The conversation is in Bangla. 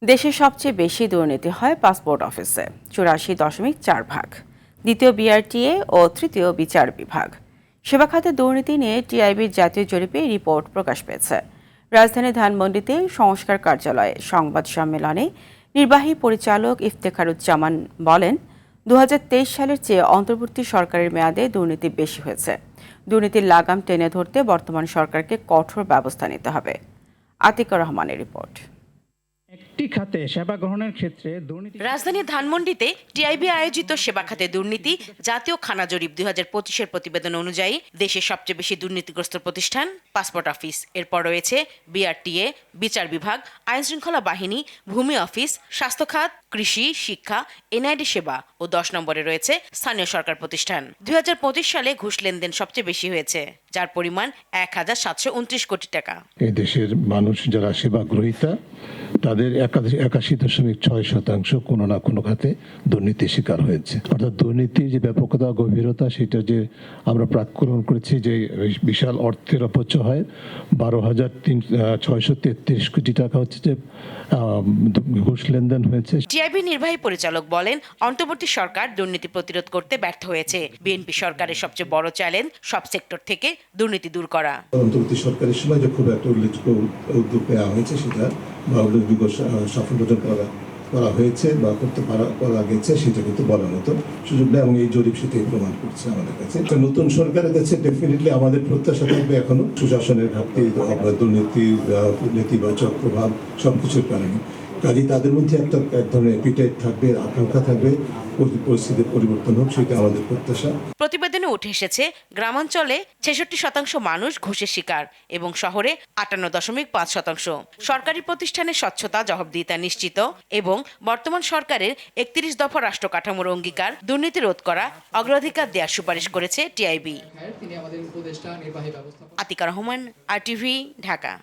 দেশে সবচেয়ে বেশি দুর্নীতি হয় পাসপোর্ট অফিসে ৮৪.৪%। দ্বিতীয় বিআরটিএ ও তৃতীয় বিচার বিভাগ। সেবা খাতে দুর্নীতি নিয়ে টিআইবির জাতীয় জরিপে রিপোর্ট প্রকাশ পেয়েছে। রাজধানী ধানমন্ডিতে সংস্কার কার্যালয়ে সংবাদ সম্মেলনে নির্বাহী পরিচালক ইফতেখারুজ্জামান বলেন, ২০২৩ সালের চেয়ে অন্তর্বর্তী সরকারের মেয়াদে দুর্নীতি বেশি হয়েছে। দুর্নীতির লাগাম টেনে ধরতে বর্তমান সরকারকে কঠোর ব্যবস্থা নিতে হবে। আতিকুর রহমানের রিপোর্ট। একটি খাতে সেবা গ্রহণের ক্ষেত্রে দুর্নীতি। রাজধানী ধানমন্ডিতে টিআইবি আয়োজিত সেবা খাতে দুর্নীতি জাতীয় খানা জরিপ ২০২৫-এর প্রতিবেদন অনুযায়ী দেশের সবচেয়ে বেশি দুর্নীতিগ্রস্ত প্রতিষ্ঠান পাসপোর্ট অফিস। এরপর রয়েছে বিআরটিএ, বিচার বিভাগ, আইন শৃঙ্খলা বাহিনী, ভূমি অফিস, স্বাস্থ্য খাত, কৃষি, শিক্ষা, এনআইডি সেবা ও ১০ নম্বরে রয়েছে স্থানীয় সরকার প্রতিষ্ঠান। ২০২৫ সালে ঘুষ লেনদেন সবচেয়ে বেশি হয়েছে, যার পরিমাণ ১,৭২৯ কোটি টাকা। এই দেশের মানুষ যারা সেবা গ্রহীতা তাদের ৮১.৬% কোনো না কোনো খাতে দুর্নীতির শিকার হয়েছে। অর্থাৎ দুর্নীতির যে ব্যাপকতা গভীরতা সেটা যে আমরা প্রাক্কলন করেছি যে বিশাল অর্থের অপচয় হয়। ১২,৬৩৩ কোটি টাকা হচ্ছে যে ঘুষ লেনদেন হয়েছে। টিআইবি নির্বাহী পরিচালক বলেন, অন্তর্বর্তী সরকার দুর্নীতি প্রতিরোধ করতে ব্যর্থ হয়েছে। বিএনপি সরকারের সবচেয়ে বড় চ্যালেঞ্জ সব সেক্টর থেকে দুর্নীতি দূর করা। অন্তর্বর্তী সরকারের সময় যে খুব একটা উল্লেখযোগ্য উদ্যোগ নেওয়া হয়েছে সেটা বা উল্লেখযোগ্য সাফল্য অর্জন করা হয়েছে বা করতে করা গেছে সেটা কিন্তু বলার মতো সুযোগ নেই এবং এই জরিপ সেটাই প্রমাণ করছে আমাদের কাছে। নতুন সরকারের কাছে ডেফিনেটলি আমাদের প্রত্যাশা থাকবে এখনো সুশাসনের ঘাটতি, দুর্নীতি, নেতিবাচক প্রভাব সবকিছুর কারণে। কাজে তাদের মধ্যে এক ধরনের এপিটাইট থাকবে, আকাঙ্ক্ষা থাকবে পরিস্থিতির পরিবর্তন হোক, সেটা আমাদের প্রত্যাশা। প্রতিবেদনে উঠে এসেছে গ্রামাঞ্চলে ৬৬% মানুষ ঘুষের শিকার এবং শহরে ৫৮.৫%। সরকারি প্রতিষ্ঠানের স্বচ্ছতা, জবাবদিহিতা নিশ্চিত এবং বর্তমান সরকারের ৩১ দফা রাষ্ট্র কাঠামোর অঙ্গীকার দুর্নীতি রোধ করা অগ্রাধিকার দেওয়ার সুপারিশ করেছে টিআইবি। তিনি আমাদের উপদেষ্টা নির্বাহী ব্যবস্থা। আতিকুর রহমান, RTV, ঢাকা।